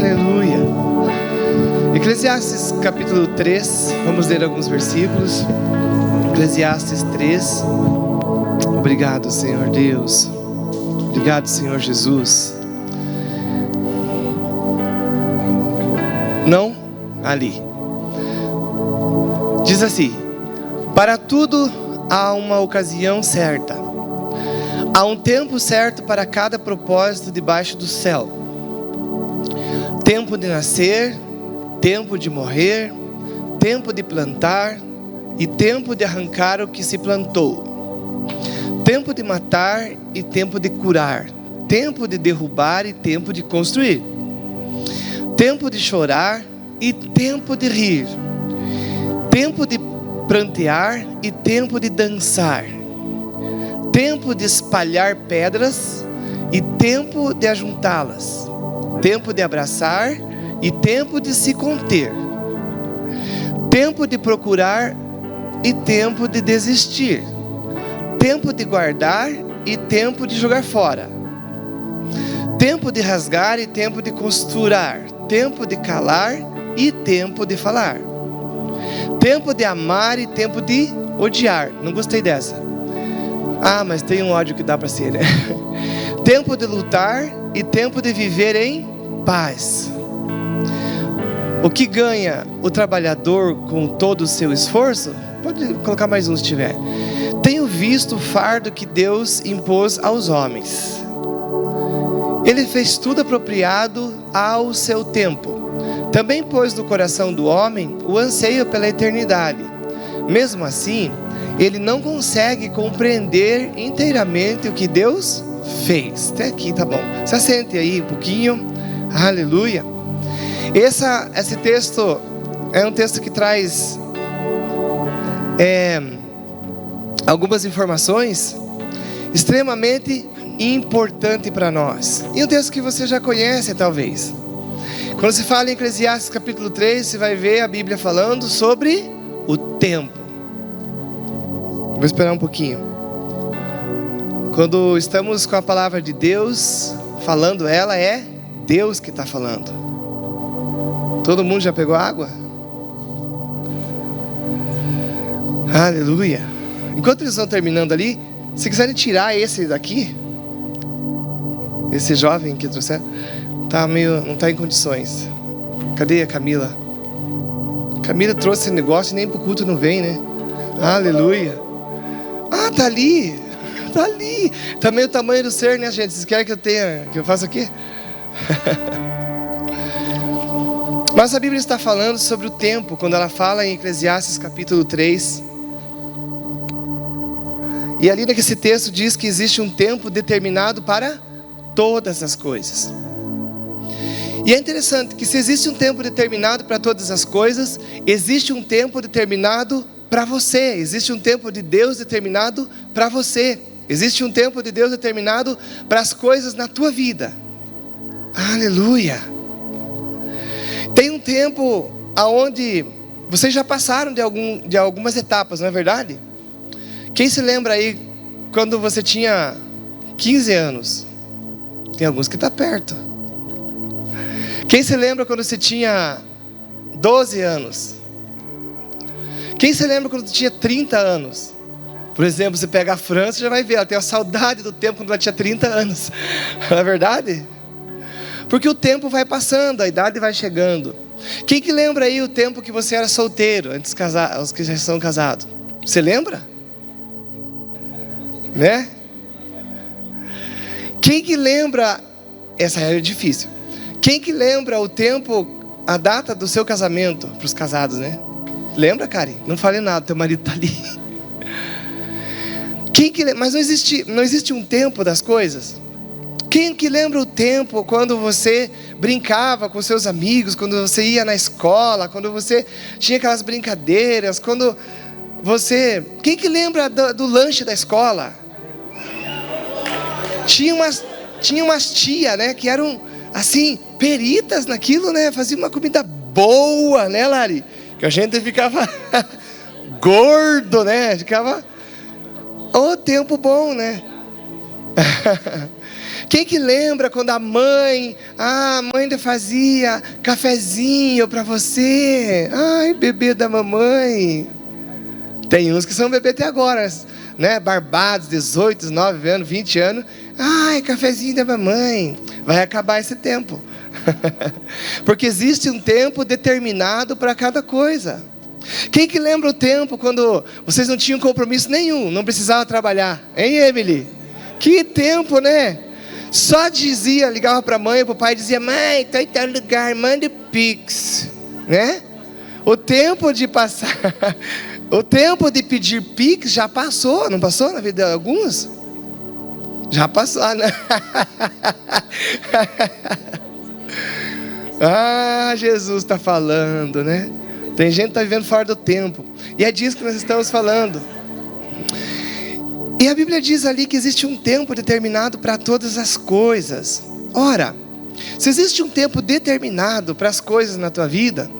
Aleluia. Eclesiastes capítulo 3, vamos ler alguns versículos. Eclesiastes 3. Obrigado, Senhor Deus. Obrigado, Senhor Jesus. Não? Ali. Diz assim: para tudo há uma ocasião certa. Há um tempo certo para cada propósito debaixo do céu. Tempo de nascer, tempo de morrer, tempo de plantar e tempo de arrancar o que se plantou. Tempo de matar e tempo de curar. Tempo de derrubar e tempo de construir. Tempo de chorar e tempo de rir. Tempo de prantear e tempo de dançar. Tempo de espalhar pedras e tempo de ajuntá-las. Tempo de abraçar e tempo de se conter. Tempo de procurar e tempo de desistir. Tempo de guardar e tempo de jogar fora. Tempo de rasgar e tempo de costurar. Tempo de calar e tempo de falar. Tempo de amar e tempo de odiar. Não gostei dessa. Ah, mas tem um ódio que dá para ser, né? Tempo de lutar e tempo de viver em paz. O que ganha o trabalhador com todo o seu esforço? Pode colocar mais um se tiver. Tenho visto o fardo que Deus impôs aos homens. Ele fez tudo apropriado ao seu tempo. Também pôs no coração do homem o anseio pela eternidade. Mesmo assim, ele não consegue compreender inteiramente o que Deus fez. Até aqui tá bom. Se assente aí um pouquinho. Aleluia. Esse texto é um texto que traz algumas informações extremamente importantes para nós. E um texto que você já conhece talvez. Quando se fala em Eclesiastes capítulo 3, você vai ver a Bíblia falando sobre o tempo. Vou esperar um pouquinho. Quando estamos com a palavra de Deus falando, ela é Deus que está falando. Todo mundo já pegou água? Aleluia. Enquanto eles estão terminando ali, se quiserem tirar esse daqui, esse jovem que trouxeram, não está em condições. Cadê a Camila? Camila trouxe esse negócio e nem pro culto não vem, né? Aleluia. Ah, tá ali. Tá ali. Também o tamanho do ser, né, gente? Vocês querem que eu faça aqui? Mas a Bíblia está falando sobre o tempo, quando ela fala em Eclesiastes capítulo 3. E ali nesse texto diz que existe um tempo determinado para todas as coisas. E é interessante que se existe um tempo determinado para todas as coisas, existe um tempo determinado para você. Existe um tempo de Deus determinado para você. Existe um tempo de Deus determinado para as coisas na tua vida. Aleluia. Tem um tempo aonde vocês já passaram de algumas etapas, não é verdade? Quem se lembra aí quando você tinha 15 anos? Tem alguns que estão perto. Quem se lembra quando você tinha 12 anos? Quem se lembra quando você tinha 30 anos? Por exemplo, você pega a França, já vai ver, ela tem a saudade do tempo quando ela tinha 30 anos. Não é verdade? Porque o tempo vai passando, a idade vai chegando. Quem que lembra aí o tempo que você era solteiro, antes de casar, os que já são casados? Você lembra? Né? Quem que lembra, essa era difícil. Quem que lembra o tempo, a data do seu casamento, para os casados, né? Lembra, Karen? Não falei nada, teu marido está ali. Mas não existe um tempo das coisas. Quem que lembra o tempo quando você brincava com seus amigos, quando você ia na escola, quando você tinha aquelas brincadeiras, quando você... Quem que lembra do lanche da escola? Tinha umas tia, né, que eram assim, peritas naquilo, né? Fazia uma comida boa, né, Lari? Que a gente ficava gordo, né? Ficava... tempo bom, né? Quem que lembra quando a mãe ainda fazia cafezinho para você? Ai, bebê da mamãe. Tem uns que são bebê até agora, né? Barbados, 18, 19 anos, 20 anos. Ai, cafezinho da mamãe. Vai acabar esse tempo. Porque existe um tempo determinado para cada coisa. Quem que lembra o tempo quando vocês não tinham compromisso nenhum, não precisava trabalhar? Hein, Emily? Que tempo, né? Só dizia, ligava para a mãe, para o pai, dizia: mãe, estou em tal lugar, manda o Pix, né? O tempo de passar, o tempo de pedir Pix já passou, não passou na vida de alguns? Já passou, né? Jesus está falando, né? Tem gente que está vivendo fora do tempo, e é disso que nós estamos falando. E a Bíblia diz ali que existe um tempo determinado para todas as coisas. Ora, se existe um tempo determinado para as coisas na tua vida,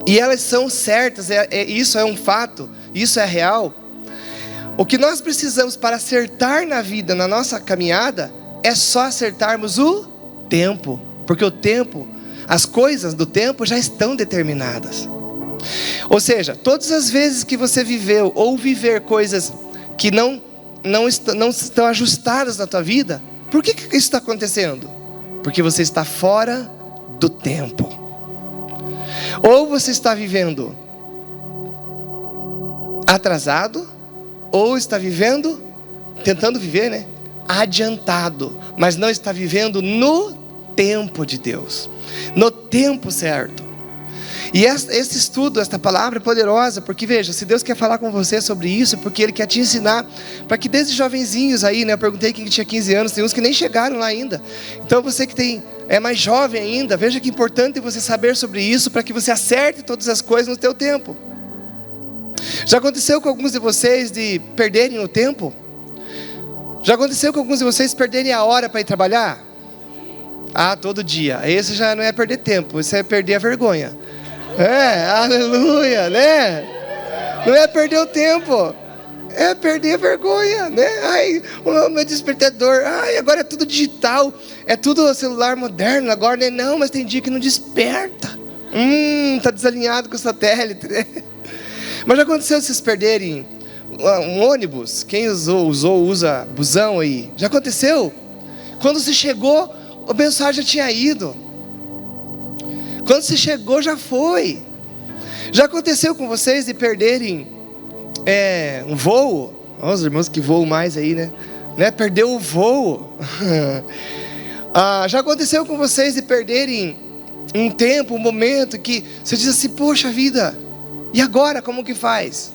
e elas são certas, isso é um fato, isso é real, o que nós precisamos para acertar na vida, na nossa caminhada, é só acertarmos o tempo. Porque o tempo, as coisas do tempo já estão determinadas. Ou seja, todas as vezes que você viveu ou viver coisas que não estão ajustadas na tua vida, por que isso está acontecendo? Porque você está fora do tempo. Ou você está vivendo atrasado, ou está vivendo, tentando viver, né? Adiantado, mas não está vivendo no tempo de Deus, no tempo certo. E esse estudo, esta palavra é poderosa, porque veja, se Deus quer falar com você sobre isso, porque Ele quer te ensinar, para que desde jovenzinhos aí, né, eu perguntei quem tinha 15 anos, tem uns que nem chegaram lá ainda, então você que é mais jovem ainda, veja que é importante você saber sobre isso, para que você acerte todas as coisas no teu tempo. Já aconteceu com alguns de vocês de perderem o tempo? Já aconteceu com alguns de vocês perderem a hora para ir trabalhar? Todo dia. Esse já não é perder tempo, isso é perder a vergonha. Aleluia, né? Não é perder o tempo, é perder a vergonha, né? O meu despertador, agora é tudo digital, é tudo celular moderno agora, né? Não, mas tem dia que não desperta. Tá desalinhado com o satélite, né? Mas já aconteceu vocês perderem um ônibus? Quem usa busão aí? Já aconteceu? Quando você chegou, a mensagem já tinha ido. Quando você chegou, já foi. Já aconteceu com vocês de perderem um voo? Os irmãos que voam mais aí, né? Perdeu o voo. Já aconteceu com vocês de perderem um tempo, um momento que você diz assim: poxa vida, e agora como que faz?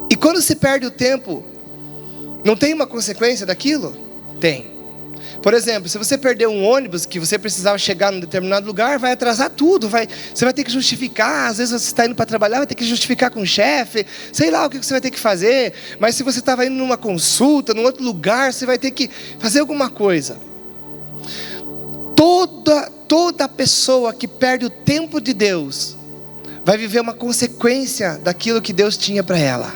E quando se perde o tempo, não tem uma consequência daquilo? Tem. Por exemplo, se você perder um ônibus que você precisava chegar num determinado lugar, vai atrasar tudo, você vai ter que justificar. Às vezes você está indo para trabalhar, vai ter que justificar com o chefe, sei lá o que você vai ter que fazer. Mas se você estava indo numa consulta, num outro lugar, você vai ter que fazer alguma coisa. Toda pessoa que perde o tempo de Deus vai viver uma consequência daquilo que Deus tinha para ela.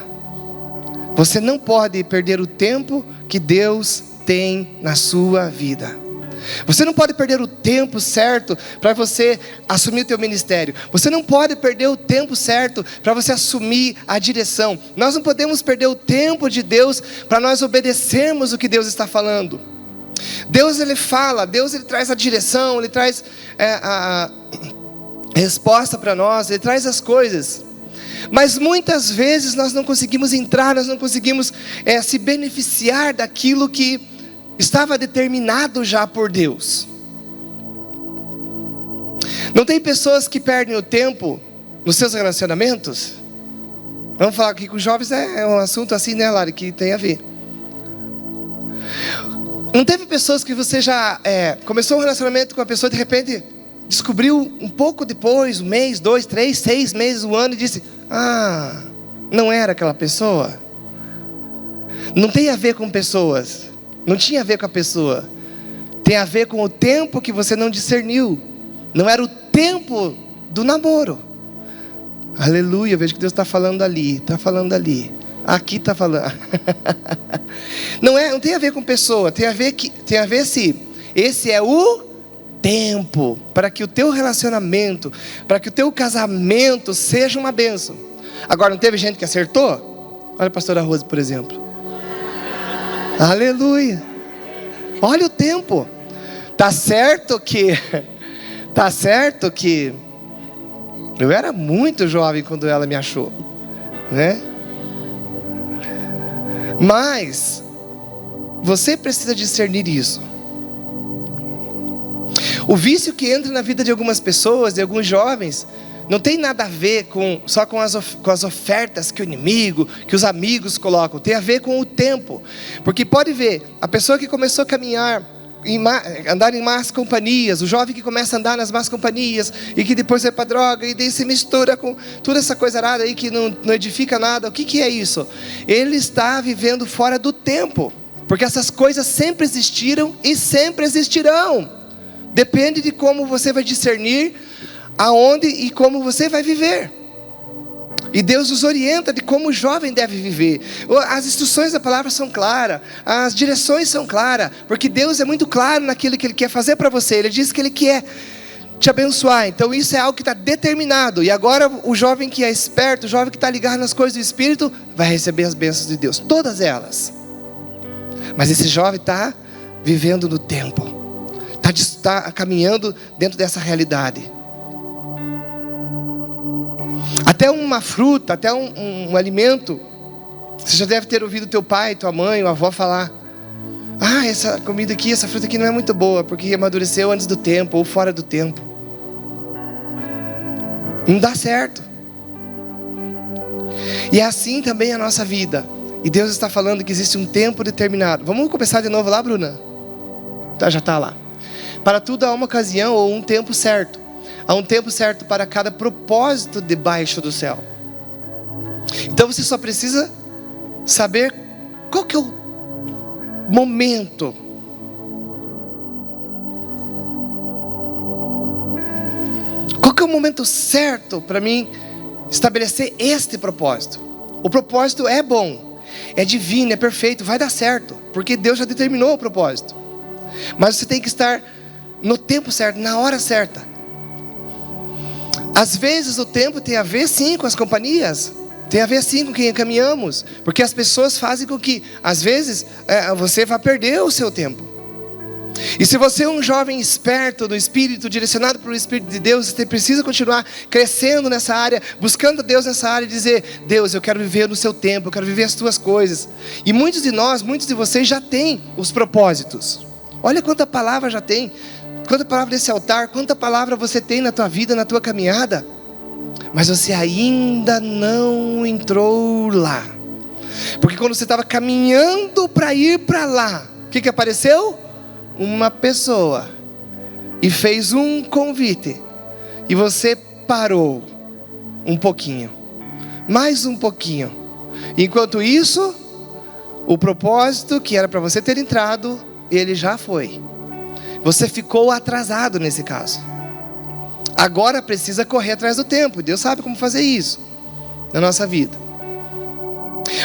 Você não pode perder o tempo que Deus tem na sua vida. Você não pode perder o tempo certo para você assumir o teu ministério. Você não pode perder o tempo certo para você assumir a direção. Nós não podemos perder o tempo de Deus para nós obedecermos o que Deus está falando. Deus Ele fala, Deus Ele traz a direção, Ele traz a resposta para nós, Ele traz as coisas. Mas muitas vezes nós não conseguimos entrar, nós não conseguimos se beneficiar daquilo que estava determinado já por Deus. Não tem pessoas que perdem o tempo nos seus relacionamentos? Vamos falar aqui com os jovens, é um assunto assim, né, Lari, que tem a ver. Não teve pessoas que você já começou um relacionamento com a pessoa, de repente descobriu um pouco depois, 1 mês, 2, 3, 6 meses, 1 ano, e disse: não era aquela pessoa? Não tem a ver com pessoas, não tinha a ver com a pessoa, tem a ver com o tempo que você não discerniu. Não era o tempo do namoro. Aleluia, vejo que Deus está falando ali, está falando ali. Aqui está falando. Não tem a ver com pessoa, tem a ver se esse é o tempo para que o teu relacionamento, para que o teu casamento seja uma bênção. Agora, não teve gente que acertou? Olha a pastora Rose, por exemplo. Aleluia. Olha o tempo. Tá certo que eu era muito jovem quando ela me achou, né? Mas você precisa discernir isso. O vício que entra na vida de algumas pessoas, de alguns jovens, não tem nada a ver só com as ofertas que o inimigo, que os amigos colocam. Tem a ver com o tempo. Porque pode ver, a pessoa que começou a caminhar, andar em más companhias, o jovem que começa a andar nas más companhias e que depois vai para droga e daí se mistura com toda essa coisa arada aí que não edifica nada. O que é isso? Ele está vivendo fora do tempo, porque essas coisas sempre existiram e sempre existirão. Depende de como você vai discernir aonde e como você vai viver. E Deus nos orienta de como o jovem deve viver. As instruções da palavra são claras, as direções são claras, porque Deus é muito claro naquilo que Ele quer fazer para você. Ele diz que Ele quer te abençoar. Então isso é algo que está determinado. E agora o jovem que é esperto, o jovem que está ligado nas coisas do Espírito, vai receber as bênçãos de Deus, todas elas. Mas esse jovem está vivendo no tempo, está caminhando dentro dessa realidade. Até uma fruta, até um alimento, você já deve ter ouvido teu pai, tua mãe, ou avó falar: ah, essa comida aqui, essa fruta aqui não é muito boa, porque amadureceu antes do tempo, ou fora do tempo. Não dá certo. E é assim também a nossa vida. E Deus está falando que existe um tempo determinado. Vamos começar de novo lá, Bruna? Tá, já está lá. Para tudo há uma ocasião ou um tempo certo. Há um tempo certo para cada propósito debaixo do céu. Então você só precisa saber qual que é o momento. Qual que é o momento certo para mim estabelecer este propósito? O propósito é bom, é divino, é perfeito, vai dar certo, porque Deus já determinou o propósito. Mas você tem que estar no tempo certo, na hora certa. Às vezes o tempo tem a ver sim com as companhias, tem a ver sim com quem caminhamos, porque as pessoas fazem com que, às vezes, você vá perder o seu tempo. E se você é um jovem esperto do Espírito, direcionado pelo Espírito de Deus, você precisa continuar crescendo nessa área, buscando Deus nessa área e dizer: Deus, eu quero viver no seu tempo, eu quero viver as tuas coisas. E muitos de nós, muitos de vocês já têm os propósitos. Olha quanta palavra já tem. Quanta palavra desse altar, quanta palavra você tem na tua vida, na tua caminhada, mas você ainda não entrou lá. Porque quando você estava caminhando para ir para lá, o que apareceu? Uma pessoa e fez um convite, e você parou um pouquinho, mais um pouquinho. Enquanto isso, o propósito que era para você ter entrado, ele já foi. Você ficou atrasado nesse caso. Agora precisa correr atrás do tempo. Deus sabe como fazer isso na nossa vida.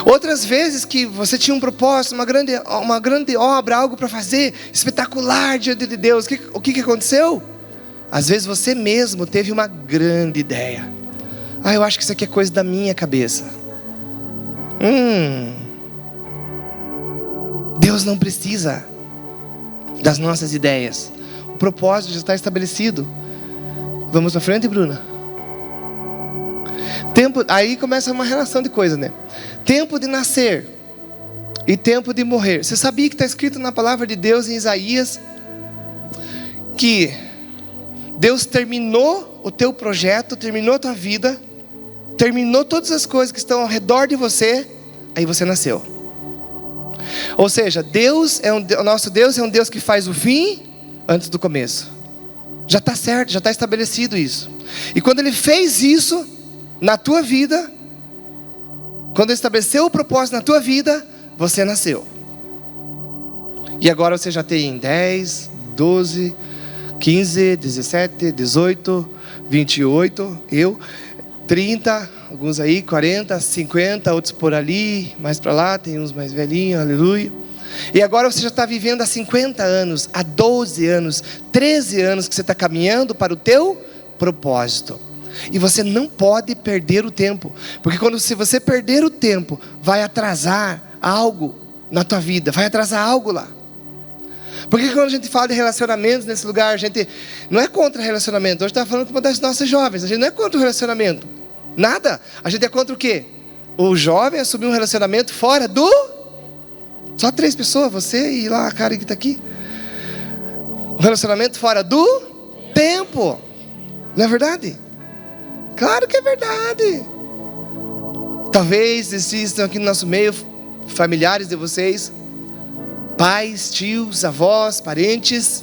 Outras vezes que você tinha um propósito, uma grande obra, algo para fazer, espetacular diante de Deus. O que aconteceu? Às vezes você mesmo teve uma grande ideia. Ah, eu acho que isso aqui é coisa da minha cabeça. Deus não precisa das nossas ideias. O propósito já está estabelecido. Vamos para frente, Bruna? Aí começa uma relação de coisas, né? Tempo de nascer e tempo de morrer. Você sabia que está escrito na palavra de Deus em Isaías que Deus terminou o teu projeto, terminou a tua vida, terminou todas as coisas que estão ao redor de você, aí você nasceu. Ou seja, o nosso Deus é um Deus que faz o fim antes do começo. Já está certo, já está estabelecido isso. E quando Ele fez isso na tua vida, quando Ele estabeleceu o propósito na tua vida, você nasceu. E agora você já tem 10, 12, 15, 17, 18, 28, 30, alguns aí, 40, 50, outros por ali, mais para lá, tem uns mais velhinhos, aleluia. E agora você já está vivendo há 50 anos, há 12 anos, 13 anos que você está caminhando para o teu propósito. E você não pode perder o tempo, porque se você perder o tempo, vai atrasar algo na tua vida, vai atrasar algo lá. Porque quando a gente fala de relacionamentos nesse lugar, a gente não é contra relacionamento. Hoje está falando com uma das nossas jovens, a gente não é contra o relacionamento, nada. A gente é contra o quê? O jovem assumir um relacionamento fora do... Só 3 pessoas, você e lá a cara que está aqui. Um relacionamento fora do tempo. Não é verdade? Claro que é verdade. Talvez existam aqui no nosso meio familiares de vocês, pais, tios, avós, parentes,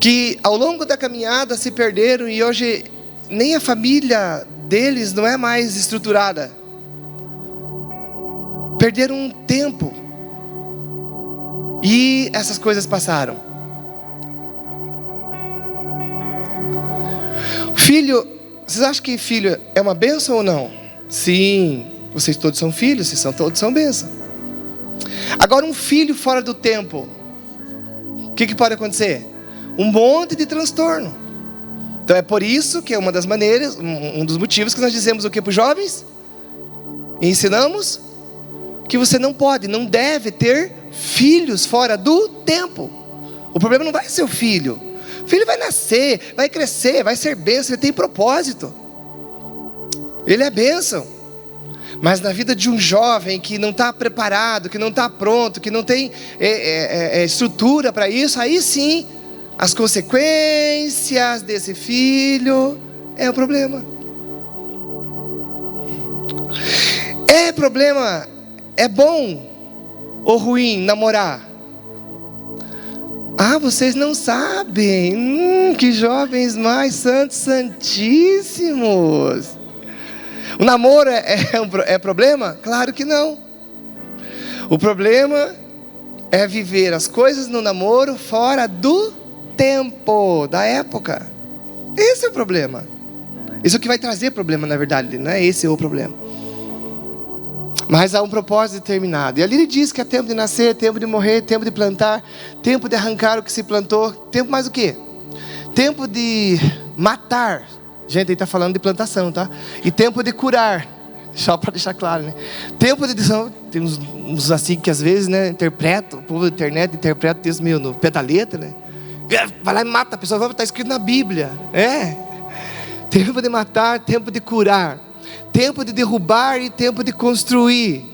que ao longo da caminhada se perderam e hoje nem a família deles não é mais estruturada. Perderam um tempo. E essas coisas passaram. Filho, vocês acham que filho é uma bênção ou não? Sim, vocês todos são filhos, todos são bênção. Agora um filho fora do tempo, o que pode acontecer? Um monte de transtorno. Então é por isso que é uma das maneiras, um dos motivos que nós dizemos o que para os jovens? E ensinamos que você não pode, não deve ter filhos fora do tempo. O problema não vai ser o filho. O filho vai nascer, vai crescer, vai ser bênção, ele tem propósito. Ele é bênção. Mas na vida de um jovem que não está preparado, que não está pronto, que não tem estrutura para isso, aí sim, as consequências desse filho é o problema. É problema, é bom ou ruim namorar? Ah, vocês não sabem. Que jovens mais santos, santíssimos. O namoro é problema? Claro que não. O problema é viver as coisas no namoro fora do tempo, da época. Esse é o problema. Isso é o que vai trazer problema, na verdade. Não é esse o problema. Mas há um propósito determinado. E ali ele diz que é tempo de nascer, tempo de morrer, tempo de plantar, tempo de arrancar o que se plantou. Tempo mais o quê? Tempo de matar. Gente, ele está falando de plantação, tá? E tempo de curar. Só para deixar claro, né? Tempo de... Tem uns assim que às vezes, né, interpretam, o povo da internet interpreta o texto meio no pé da letra, né? Vai lá e mata a pessoa, está escrito na Bíblia. Tempo de matar, tempo de curar. Tempo de derrubar e tempo de construir.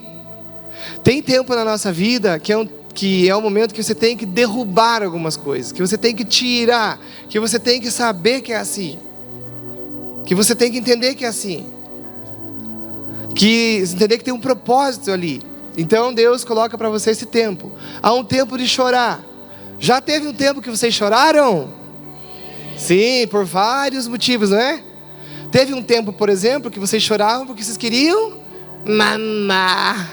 Tem tempo na nossa vida que é um momento que você tem que derrubar algumas coisas, que você tem que tirar, que você tem que saber que é assim, que você tem que entender que é assim, que entender que tem um propósito ali. Então Deus coloca para você esse tempo. Há um tempo de chorar. Já teve um tempo que vocês choraram? Sim, por vários motivos, não é? Teve um tempo, por exemplo, que vocês choravam porque vocês queriam mamar.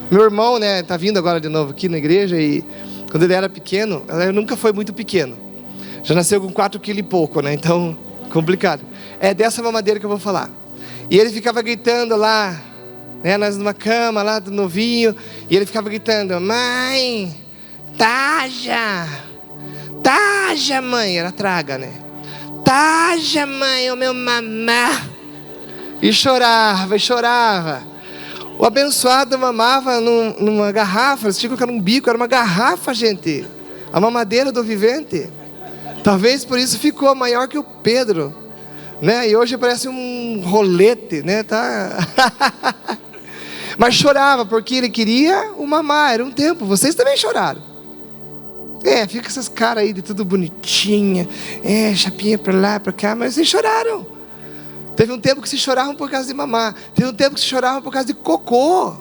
Meu irmão, né, tá vindo agora de novo aqui na igreja e quando ele era pequeno, ele nunca foi muito pequeno. Já nasceu com 4 quilos e pouco, né? Então, complicado. É dessa mamadeira que eu vou falar. E ele ficava gritando lá, né, nós numa cama lá do novinho, e ele ficava gritando: "Mãe, Taja, Taja, mãe", era traga, né? "Taja, mãe, o meu mamá". E chorava, e chorava. O abençoado mamava numa garrafa. Eles tinham que colocar num bico, era uma garrafa, gente. A mamadeira do vivente. Talvez por isso ficou maior que o Pedro, né? E hoje parece um rolete, né? Tá? Mas chorava porque ele queria o mamar. Era um tempo. Vocês também choraram. Fica essas caras aí de tudo bonitinha, chapinha pra lá, pra cá, mas vocês choraram. Teve um tempo que se choravam por causa de mamar. Teve um tempo que se choravam por causa de cocô.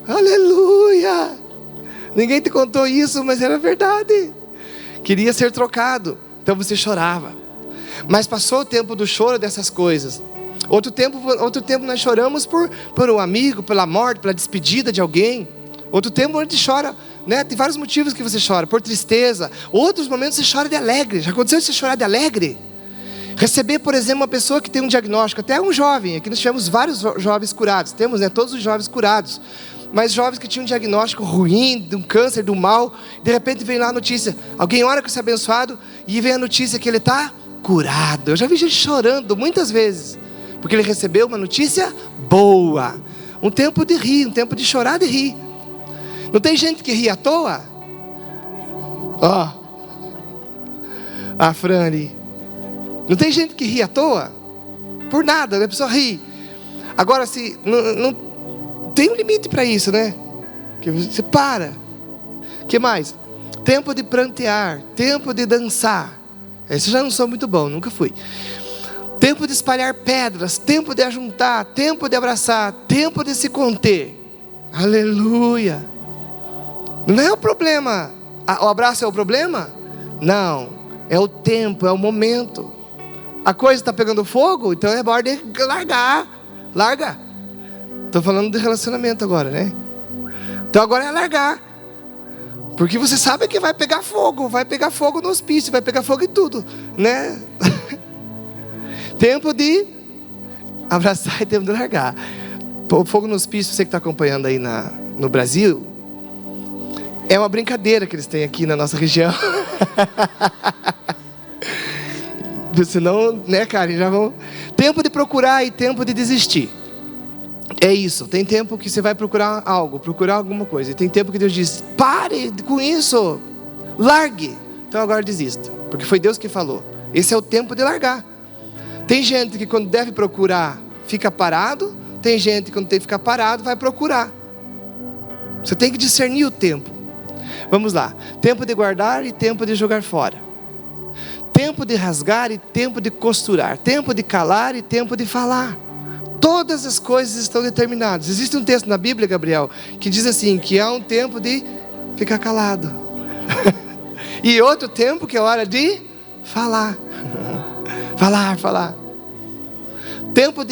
Aleluia! Ninguém te contou isso, mas era verdade. Queria ser trocado, então você chorava. Mas passou o tempo do choro dessas coisas. Outro tempo nós choramos por um amigo, pela morte, pela despedida de alguém. Outro tempo a gente chora, né? Tem vários motivos que você chora. Por tristeza. Outros momentos você chora de alegre. Já aconteceu de você chorar de alegre? Receber, por exemplo, uma pessoa que tem um diagnóstico, até um jovem, aqui nós tivemos vários jovens curados, temos, né, todos os jovens curados, mas jovens que tinham um diagnóstico ruim, de um câncer, do mal, de repente vem lá a notícia, alguém ora com esse abençoado, e vem a notícia que ele está curado. Eu já vi gente chorando muitas vezes, porque ele recebeu uma notícia boa, um tempo de rir, um tempo de chorar, de rir. Não tem gente que ri à toa? Ó, a Fran ali. Não tem gente que ri à toa? Por nada, né? A pessoa ri. Agora, se não tem um limite para isso, né? Que você para. Que mais? Tempo de prantear, tempo de dançar. Esse já não sou muito bom, nunca fui. Tempo de espalhar pedras, tempo de ajuntar, tempo de abraçar, tempo de se conter. Aleluia. Não é o problema. O abraço é o problema? Não. É o tempo, é o momento. A coisa está pegando fogo, então é hora de largar. Larga. Estou falando de relacionamento agora, né? Então agora é largar. Porque você sabe que vai pegar fogo no hospício, vai pegar fogo em tudo, né? Tempo de abraçar e tempo de largar. O fogo no hospício, você que está acompanhando aí no Brasil, é uma brincadeira que eles têm aqui na nossa região. Senão, né, Karen, já vão. Tempo de procurar e tempo de desistir. É isso. Tem tempo que você vai procurar algo, procurar alguma coisa. E tem tempo que Deus diz: pare com isso, largue. Então agora desista, porque foi Deus que falou. Esse é o tempo de largar. Tem gente que quando deve procurar fica parado. Tem gente que quando tem que ficar parado vai procurar. Você tem que discernir o tempo. Vamos lá. Tempo de guardar e tempo de jogar fora. Tempo de rasgar e tempo de costurar. Tempo de calar e tempo de falar. Todas as coisas estão determinadas. Existe um texto na Bíblia, Gabriel, que diz assim, que há um tempo de ficar calado. E outro tempo que é hora de falar. Falar. Tempo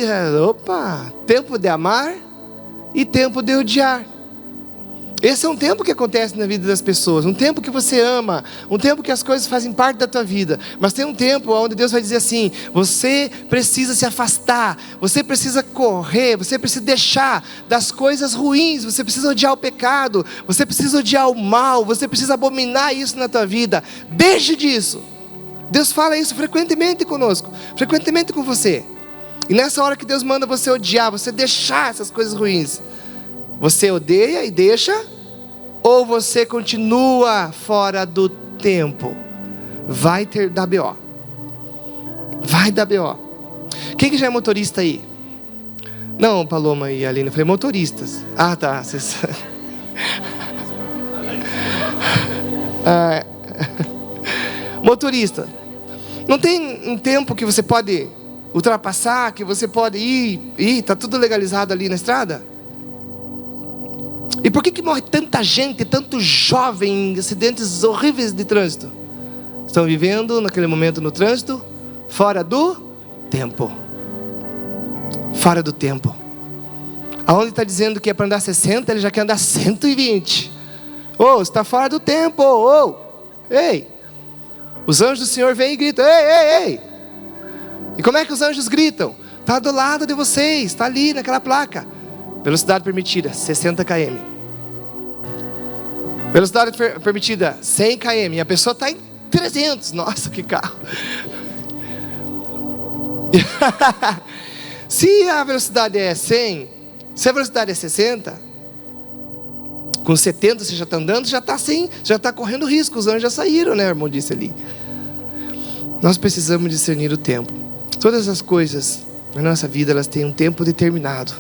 de amar e tempo de odiar. Esse é um tempo que acontece na vida das pessoas, um tempo que você ama, um tempo que as coisas fazem parte da tua vida, mas tem um tempo onde Deus vai dizer assim: você precisa se afastar, você precisa correr, você precisa deixar das coisas ruins, você precisa odiar o pecado, você precisa odiar o mal, você precisa abominar isso na tua vida, deixe disso. Deus fala isso frequentemente conosco, frequentemente com você, e nessa hora que Deus manda você odiar, você deixar essas coisas ruins, você odeia e deixa, ou você continua fora do tempo? Vai dar BO. Vai dar BO. Quem que já é motorista aí? Não, Paloma e Aline, eu falei motoristas. Ah, tá. Vocês... Motorista. Não tem um tempo que você pode ultrapassar, que você pode ir, tá tudo legalizado ali na estrada? E por que morre tanta gente, tanto jovem, em acidentes horríveis de trânsito? Estão vivendo naquele momento no trânsito, fora do tempo. Fora do tempo. Aonde está dizendo que é para andar 60, ele já quer andar 120. Você está fora do tempo. Ei. Os anjos do Senhor vêm e gritam: ei. E como é que os anjos gritam? Está do lado de vocês, está ali naquela placa. Velocidade permitida, 60 km. Velocidade permitida, 100 km. E a pessoa está em 300. Nossa, que carro. Se a velocidade é 100, se a velocidade é 60, com 70 você já está andando, já está 100, já está correndo risco. Os anjos já saíram, né, irmão disse ali. Nós precisamos discernir o tempo. Todas as coisas na nossa vida, elas têm um tempo determinado.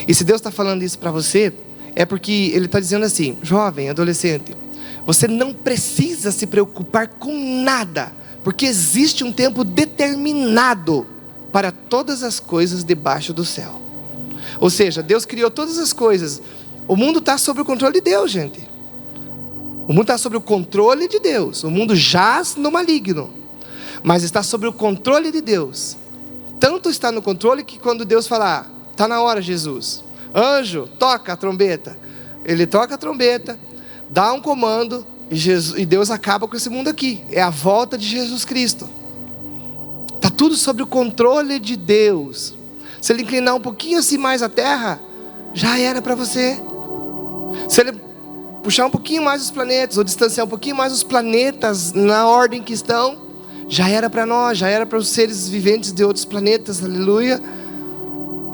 E se Deus está falando isso para você, é porque Ele está dizendo assim: jovem, adolescente, você não precisa se preocupar com nada, porque existe um tempo determinado para todas as coisas debaixo do céu. Ou seja, Deus criou todas as coisas. O mundo está sob o controle de Deus, gente. O mundo está sob o controle de Deus. O mundo jaz no maligno, mas está sob o controle de Deus. Tanto está no controle que quando Deus falar: está na hora, Jesus, anjo, toca a trombeta. Ele toca a trombeta, dá um comando, e Deus acaba com esse mundo aqui. É a volta de Jesus Cristo. Está tudo sob o controle de Deus. Se Ele inclinar um pouquinho assim mais a terra, já era para você. Se Ele puxar um pouquinho mais os planetas, ou distanciar um pouquinho mais os planetas na ordem que estão, já era para nós, já era para os seres viventes de outros planetas, aleluia.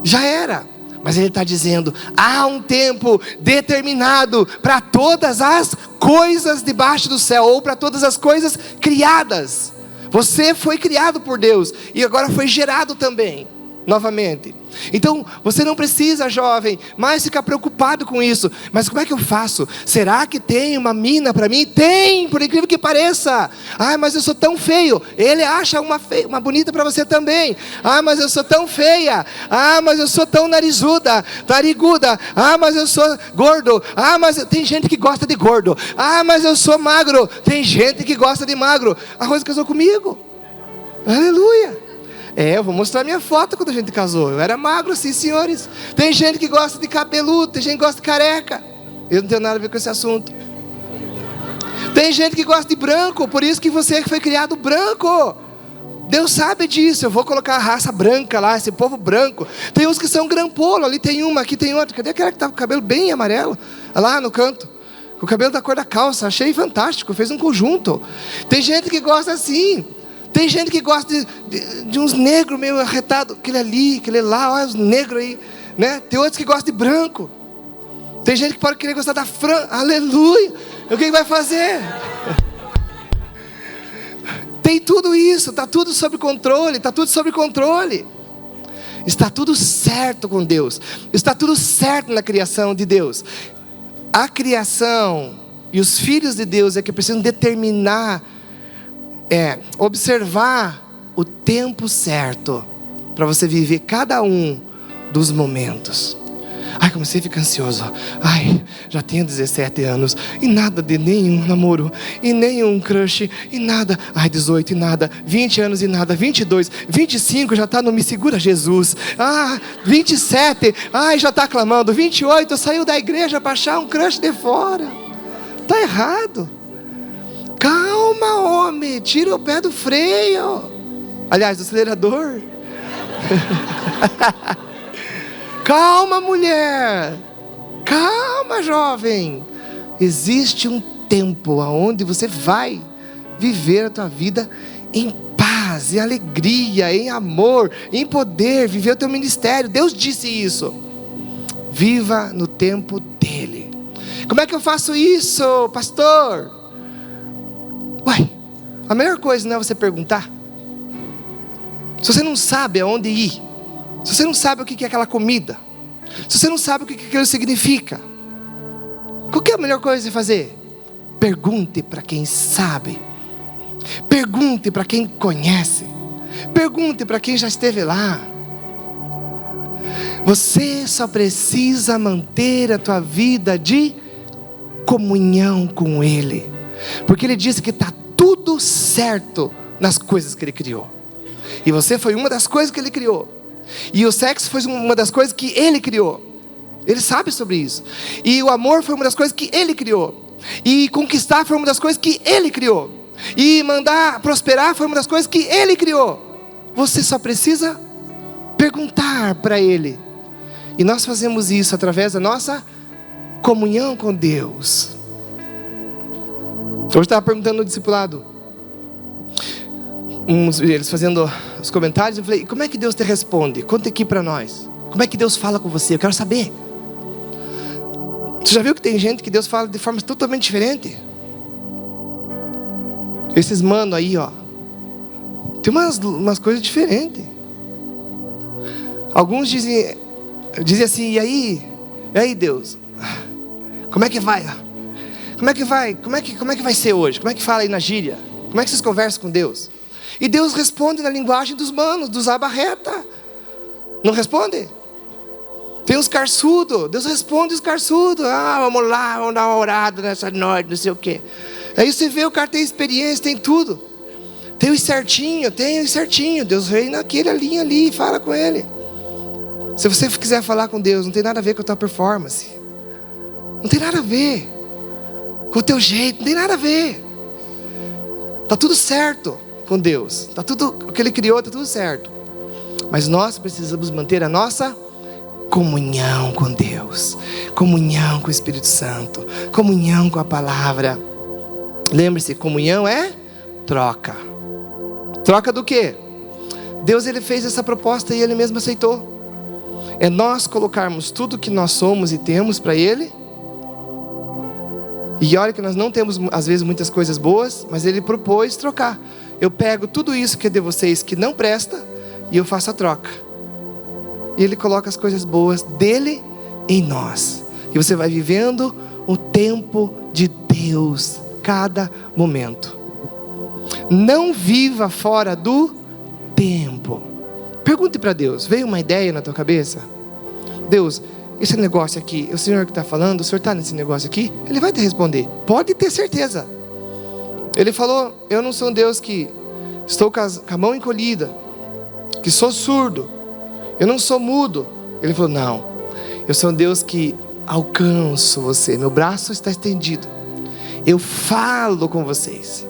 Já era. Mas Ele está dizendo, há um tempo determinado para todas as coisas debaixo do céu, ou para todas as coisas criadas. Você foi criado por Deus, e agora foi gerado também, novamente. Então, você não precisa, jovem, mais ficar preocupado com isso. Mas como é que eu faço? Será que tem uma mina para mim? Tem, por incrível que pareça. Ah, mas eu sou tão feio. Ele acha uma bonita para você também. Ah, mas eu sou tão feia. Ah, mas eu sou tão nariguda. Ah, mas eu sou gordo. Ah, mas tem gente que gosta de gordo. Ah, mas eu sou magro. Tem gente que gosta de magro. A Rose casou comigo. Aleluia. Eu vou mostrar minha foto quando a gente casou. Eu era magro, sim, senhores. Tem gente que gosta de cabeludo, tem gente que gosta de careca. Eu não tenho nada a ver com esse assunto. Tem gente que gosta de branco, por isso que você foi criado branco. Deus sabe disso. Eu vou colocar a raça branca lá, esse povo branco. Tem uns que são grampolo, ali tem uma, aqui tem outra. Cadê aquela que estava com o cabelo bem amarelo? Lá no canto. Com o cabelo da cor da calça, achei fantástico, fez um conjunto. Tem gente que gosta assim. Tem gente que gosta de uns negros meio arretados, aquele ali, aquele lá, olha os negros aí, né? Tem outros que gostam de branco. Tem gente que pode querer gostar da Fran, aleluia. O que vai fazer? Tem tudo isso, está tudo sob controle, está tudo sob controle. Está tudo certo com Deus, está tudo certo na criação de Deus. A criação e os filhos de Deus é que precisam determinar, observar o tempo certo para você viver cada um dos momentos. Ai, comecei a ficar ansioso. Ai, já tenho 17 anos e nada de nenhum namoro, e nenhum crush, e nada. Ai, 18 e nada, 20 anos e nada, 22, 25 já está no Me Segura Jesus. 27, ai, já está clamando. 28, saiu da igreja para achar um crush de fora. Está errado. Calma, homem, tira o pé do freio. Aliás, do acelerador. Calma, mulher. Calma, jovem. Existe um tempo onde você vai viver a tua vida em paz, em alegria, em amor, em poder, viver o teu ministério. Deus disse isso. Viva no tempo dele. Como é que eu faço isso, pastor? A melhor coisa não é você perguntar. Se você não sabe aonde ir, se você não sabe o que é aquela comida, se você não sabe o que aquilo significa, qual que é a melhor coisa de fazer? Pergunte para quem sabe. Pergunte para quem conhece. Pergunte para quem já esteve lá. Você só precisa manter a tua vida de comunhão com Ele, porque Ele disse que está tudo certo nas coisas que Ele criou. E você foi uma das coisas que Ele criou. E o sexo foi uma das coisas que Ele criou. Ele sabe sobre isso. E o amor foi uma das coisas que Ele criou. E conquistar foi uma das coisas que Ele criou. E mandar prosperar foi uma das coisas que Ele criou. Você só precisa perguntar para Ele. E nós fazemos isso através da nossa comunhão com Deus. Hoje eu estava perguntando no discipulado, eles fazendo os comentários, eu falei, como é que Deus te responde? Conta aqui para nós. Como é que Deus fala com você? Eu quero saber. Você já viu que tem gente que Deus fala de forma totalmente diferente? Esses manos aí, ó, tem umas coisas diferentes. Alguns dizem assim, e aí Deus, como é que vai? Como é que vai? Como é que vai ser hoje? Como é que fala aí na gíria? Como é que vocês conversam com Deus? E Deus responde na linguagem dos manos, dos abarreta. Não responde? Tem os carçudos, Deus responde os carçudos. Vamos lá, vamos dar uma orada nessa noite, não sei o quê. Aí você vê, o cara tem experiência, tem tudo. Tem os certinho. Deus vem naquele linha ali e fala com ele. Se você quiser falar com Deus, não tem nada a ver com a tua performance. Não tem nada a ver com o teu jeito, não tem nada a ver. Está tudo certo. com Deus. Tá tudo, o que Ele criou está tudo certo. Mas nós precisamos manter a nossa comunhão com Deus, comunhão com o Espírito Santo, comunhão com a palavra. Lembre-se, comunhão é troca. Troca do quê? Deus, Ele fez essa proposta e Ele mesmo aceitou. É nós colocarmos tudo que nós somos e temos para Ele. E olha que nós não temos às vezes muitas coisas boas, mas Ele propôs trocar. Eu pego tudo isso que é de vocês que não presta e eu faço a troca. E Ele coloca as coisas boas dele em nós. E você vai vivendo o tempo de Deus, cada momento. Não viva fora do tempo. Pergunte para Deus, veio uma ideia na tua cabeça? Deus, esse negócio aqui, é o Senhor que está falando, o Senhor está nesse negócio aqui? Ele vai te responder, pode ter certeza. Ele falou, eu não sou um Deus que estou com a mão encolhida, que sou surdo, eu não sou mudo. Ele falou, não, eu sou um Deus que alcanço você, meu braço está estendido, eu falo com vocês,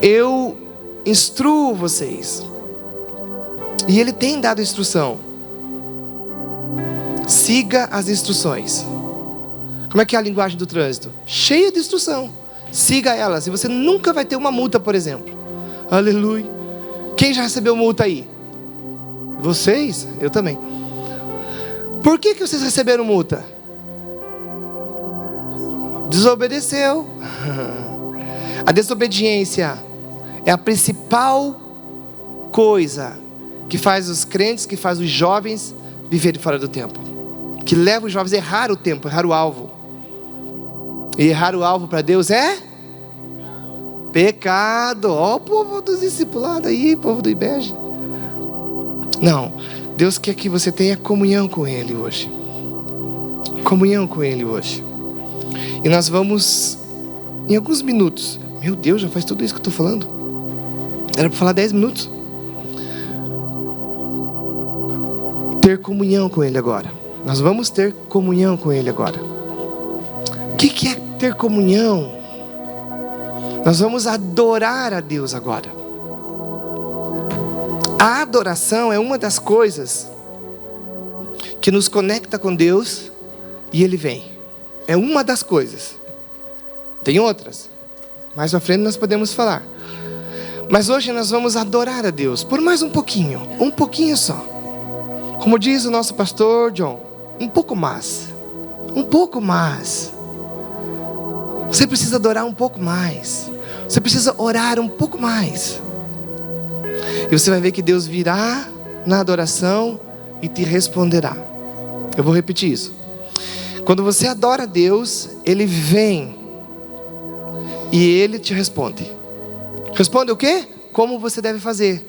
eu instruo vocês. E Ele tem dado instrução. Siga as instruções. Como é que é a linguagem do trânsito? Cheia de instrução. Siga elas e você nunca vai ter uma multa, por exemplo. Aleluia. Quem já recebeu multa aí? Vocês? Eu também. Por que vocês receberam multa? Desobedeceu. A desobediência é a principal coisa que faz os crentes, que faz os jovens viverem fora do tempo, que leva os jovens a errar o tempo, errar o alvo. E errar o alvo para Deus é pecado. Ó, o povo dos discipulados aí, povo do IBEG. Não, Deus quer que você tenha comunhão com Ele hoje. Comunhão com Ele hoje. E nós vamos, em alguns minutos. Meu Deus, já faz tudo isso que eu estou falando? Era para falar 10 minutos. Ter comunhão com Ele agora. Nós vamos ter comunhão com Ele agora. O que é ter comunhão? Nós vamos adorar a Deus agora. A adoração é uma das coisas que nos conecta com Deus e Ele vem. É uma das coisas. Tem outras. Mais à frente nós podemos falar. Mas hoje nós vamos adorar a Deus por mais um pouquinho só. Como diz o nosso pastor John, um pouco mais. Você precisa adorar um pouco mais. Você precisa orar um pouco mais. E você vai ver que Deus virá na adoração e te responderá. Eu vou repetir isso. Quando você adora a Deus, Ele vem e Ele te responde. Responde o quê? Como você deve fazer.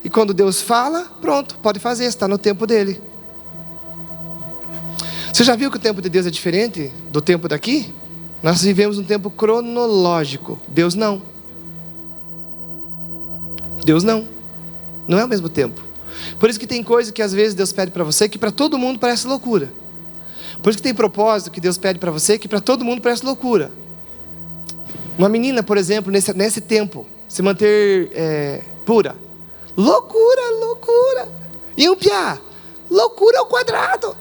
E quando Deus fala, pronto, pode fazer, está no tempo dele. Você já viu que o tempo de Deus é diferente do tempo daqui? Nós vivemos um tempo cronológico. Deus não. Deus não. Não é o mesmo tempo. Por isso que tem coisa que às vezes Deus pede para você que para todo mundo parece loucura. Por isso que tem propósito que Deus pede para você que para todo mundo parece loucura. Uma menina, por exemplo, nesse tempo, se manter pura. Loucura. E um piá, loucura ao quadrado.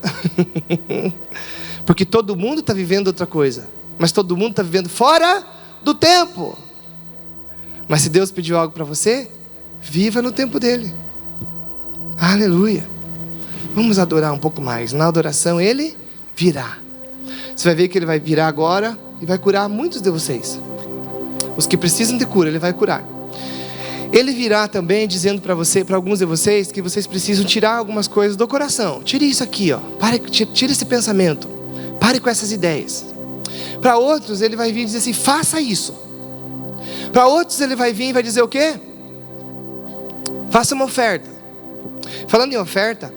Porque todo mundo está vivendo outra coisa. Mas todo mundo está vivendo fora do tempo. Mas se Deus pediu algo para você, viva no tempo dele. Aleluia. Vamos adorar um pouco mais. Na adoração Ele virá. Você vai ver que Ele vai virar agora e vai curar muitos de vocês. Os que precisam de cura, Ele vai curar. Ele virá também dizendo para você, para alguns de vocês, que vocês precisam tirar algumas coisas do coração. Tire isso aqui, ó. Tire esse pensamento. Pare com essas ideias. Para outros, Ele vai vir e dizer assim, faça isso. Para outros, Ele vai vir e vai dizer o quê? Faça uma oferta. Falando em oferta,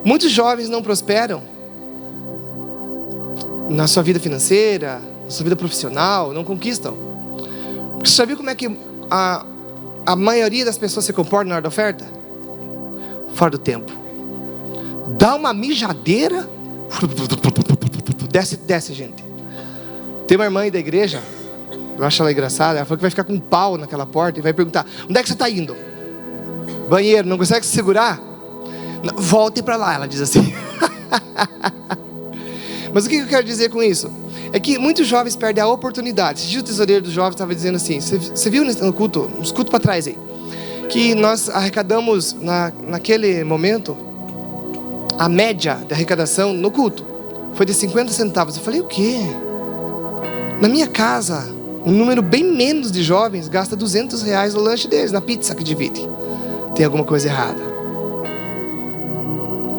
muitos jovens não prosperam na sua vida financeira, na sua vida profissional, não conquistam. Você já viu como é que a maioria das pessoas se comporta na hora da oferta? Fora do tempo. Dá uma mijadeira. Desce, gente. Tem uma irmã aí da igreja. Eu acho ela engraçada. Ela falou que vai ficar com um pau naquela porta e vai perguntar: onde é que você está indo? Banheiro, não consegue se segurar? Não, volte para lá, ela diz assim. Mas o que eu quero dizer com isso? É que muitos jovens perdem a oportunidade. Esse dia o tesoureiro dos jovens estava dizendo assim: você viu no culto, uns cultos para trás aí, que nós arrecadamos naquele momento, a média de arrecadação no culto foi de 50 centavos. Eu falei: o quê? Na minha casa, um número bem menos de jovens gasta R$200 no lanche deles, na pizza que divide. Tem alguma coisa errada.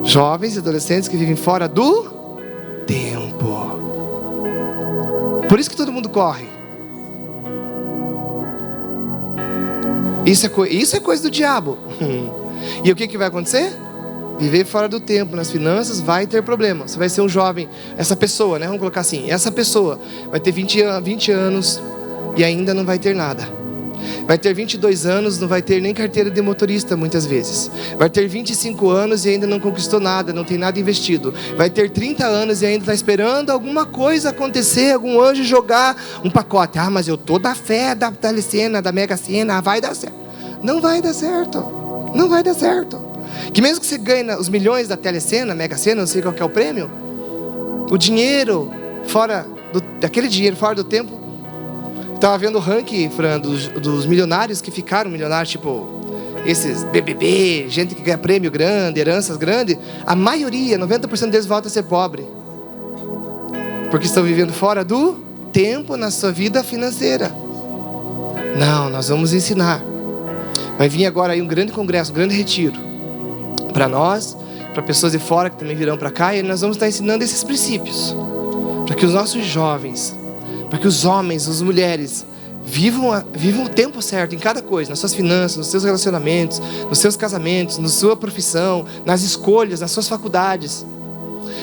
Jovens e adolescentes que vivem fora do tempo. Por isso que todo mundo corre. Isso é coisa do diabo. E o que vai acontecer? Viver fora do tempo, nas finanças, vai ter problema. Você vai ser um jovem, essa pessoa, né? Vamos colocar assim, essa pessoa vai ter 20 anos e ainda não vai ter nada. Vai ter 22 anos, não vai ter nem carteira de motorista muitas vezes. Vai ter 25 anos e ainda não conquistou nada, não tem nada investido. Vai ter 30 anos e ainda está esperando alguma coisa acontecer, algum anjo jogar um pacote. Ah, mas eu tô da fé da telecena, da Mega Sena, vai dar certo. Não vai dar certo. Não vai dar certo. Que mesmo que você ganhe os milhões da telecena, Mega Sena, não sei qual que é o prêmio, o dinheiro aquele dinheiro fora do tempo. Estava vendo o ranking, Fran, dos milionários que ficaram milionários, tipo esses BBB, gente que ganha prêmio grande, heranças grandes. A maioria, 90% deles volta a ser pobre, porque estão vivendo fora do tempo na sua vida financeira. Não, nós vamos ensinar. Vai vir agora aí um grande congresso, um grande retiro para nós, para pessoas de fora que também virão para cá, e nós vamos estar ensinando esses princípios para que os nossos jovens, para que os homens, as mulheres vivam o tempo certo em cada coisa, nas suas finanças, nos seus relacionamentos, nos seus casamentos, na sua profissão, nas escolhas, nas suas faculdades.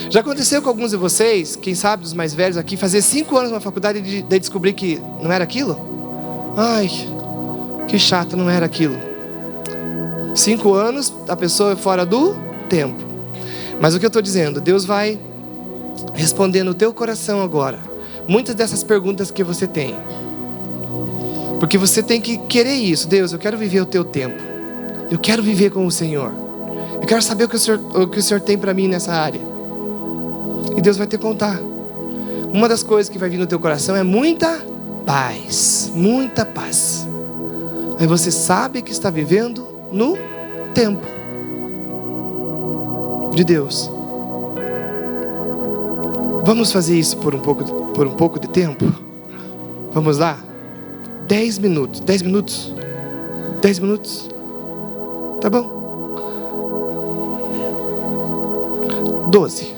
Já aconteceu com alguns de vocês, quem sabe dos mais velhos aqui, fazer 5 anos na faculdade e daí descobrir que não era aquilo? Ai, que chato, não era aquilo. 5 anos, a pessoa é fora do tempo. Mas o que eu estou dizendo, Deus vai responder no teu coração agora muitas dessas perguntas que você tem, porque você tem que querer isso. Deus, eu quero viver o teu tempo, eu quero viver com o Senhor, eu quero saber o que o Senhor tem para mim nessa área. E Deus vai te contar. Uma das coisas que vai vir no teu coração é muita paz. Muita paz. Aí você sabe que está vivendo no tempo de Deus. Vamos fazer isso por um pouco de tempo? Vamos lá? 10 minutos. 10 minutos? 10 minutos? Tá bom? 12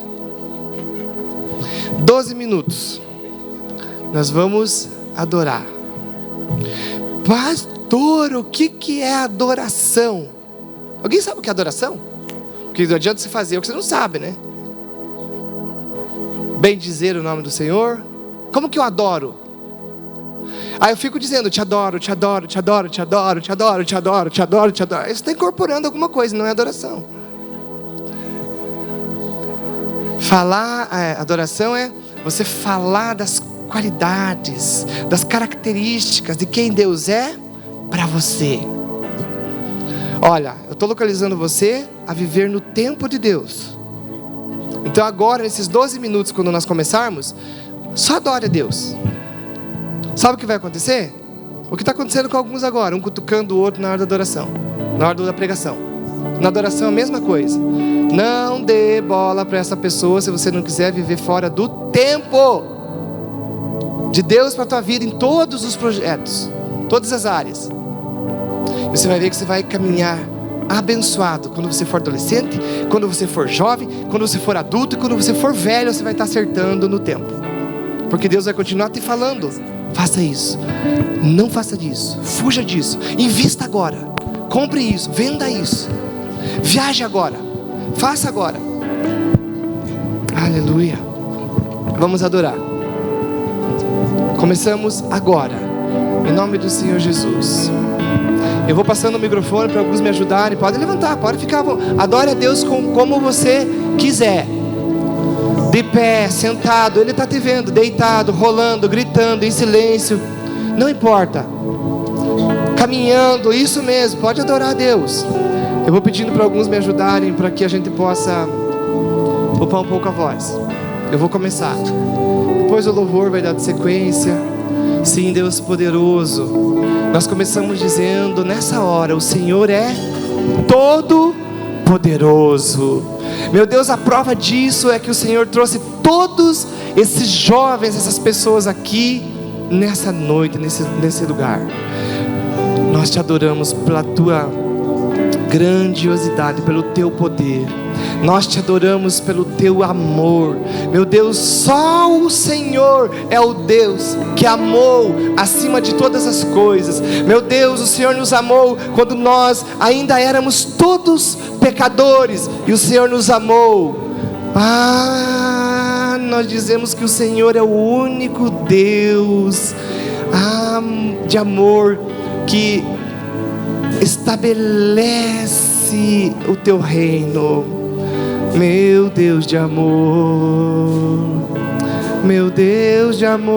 minutos. Nós vamos adorar. Pastor, o que é adoração? Alguém sabe o que é adoração? Porque não adianta você fazer o que você não sabe, né? Bem dizer o nome do Senhor. Como que eu adoro? Aí eu fico dizendo, te adoro, te adoro, te adoro, te adoro, te adoro, te adoro, te adoro, te adoro. Isso está incorporando alguma coisa, não é adoração. Adoração é você falar das qualidades, das características de quem Deus é para você. Olha, eu estou localizando você a viver no tempo de Deus. Então agora, nesses 12 minutos, quando nós começarmos, só adore a Deus. Sabe o que vai acontecer? O que está acontecendo com alguns agora, um cutucando o outro na hora da adoração, na hora da pregação. Na adoração é a mesma coisa. Não dê bola para essa pessoa se você não quiser viver fora do tempo de Deus para a tua vida, em todos os projetos, todas as áreas. E você vai ver que você vai caminhar abençoado quando você for adolescente, quando você for jovem, quando você for adulto e quando você for velho, você vai estar acertando no tempo, porque Deus vai continuar te falando: faça isso, não faça disso, fuja disso, invista agora, compre isso, venda isso, viaje agora, faça agora. Aleluia. Vamos adorar. Começamos agora, em nome do Senhor Jesus. Eu vou passando o microfone para alguns me ajudarem. Pode levantar, pode ficar. Adore a Deus como você quiser. De pé, sentado, Ele está te vendo. Deitado, rolando, gritando, em silêncio. não importa. Caminhando, isso mesmo, pode adorar a Deus. Eu vou pedindo para alguns me ajudarem para que a gente possa poupar um pouco a voz. Eu vou começar. Depois o louvor vai dar de sequência. Sim, Deus poderoso. Nós começamos dizendo nessa hora: o Senhor é todo poderoso. Meu Deus, a prova disso é que o Senhor trouxe todos esses jovens, essas pessoas aqui nessa noite, nesse lugar. Nós te adoramos pela tua grandiosidade, pelo teu poder. Nós te adoramos pelo teu amor. Meu Deus, só o Senhor é o Deus que amou acima de todas as coisas. Meu Deus, o Senhor nos amou quando nós ainda éramos todos pecadores, e o Senhor nos amou. Nós dizemos que o Senhor é o único Deus de amor que estabelece o teu reino. Meu Deus de amor, meu Deus de amor,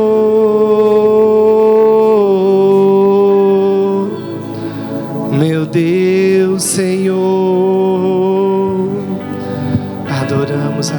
meu Deus, Senhor, adoramos.